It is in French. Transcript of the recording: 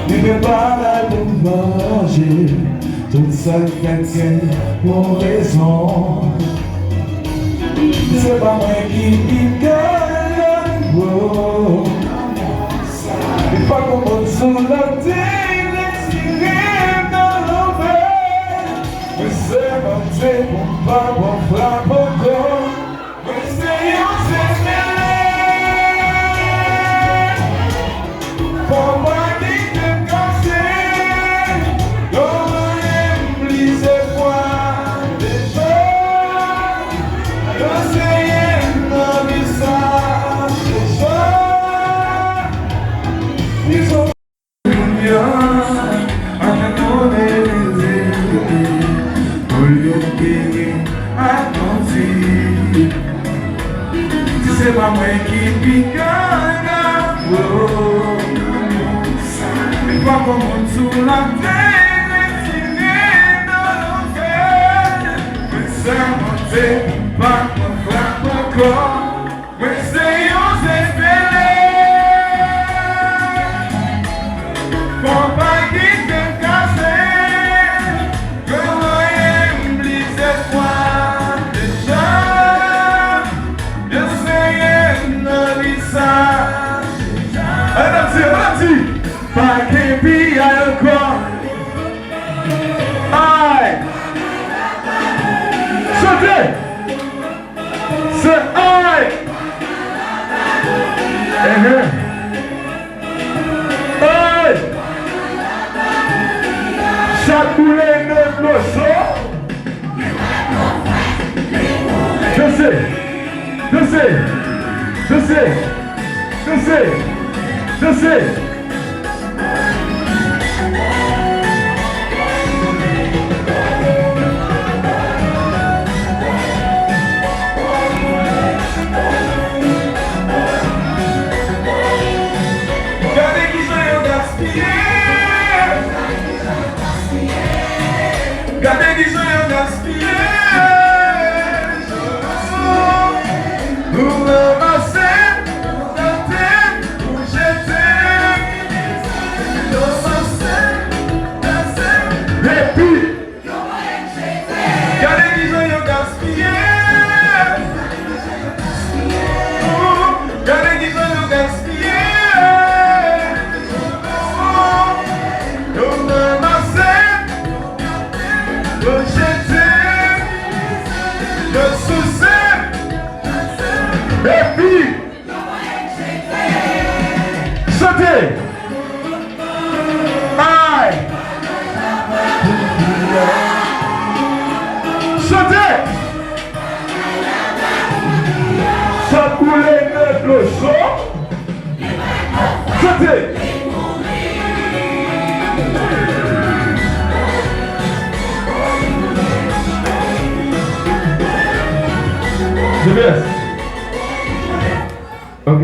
Il n'est pas là pour manger toute sa chrétienne pour raison. C'est pas moi qui gagne, oh. Il faut qu'on monte sur la terre, tirer dans l'enfer. Mais c'est monté pour pas qu'on frappe encore. Mais c'est c'est pas moi qui pique, oh. Il faut qu'on monte sur la terre, tirer dans l'enfer. Mais ça monte, pas qu'on frappe encore. Mais c'est espéré. Faut pas qu'il te casse. Que l'on blisse quoi déjà. Pas qu'il pille encore. Aïe. Sautez. C'est aïe. Aïe. Chaque boulet de l'osso. Je sais. Gardez qui sont gaspillés. Nous ramasser, nous gâter, nous jeter. Nous ramasser, et puis gardez qui sont gaspillés. Gardez qui sont gaspillés. Nous ramasser, nous jeter, nous soucier. Et puis, sautez. Aïe. Sautez. Ça coulait de l'eau. Sautez. Je baisse. Ok.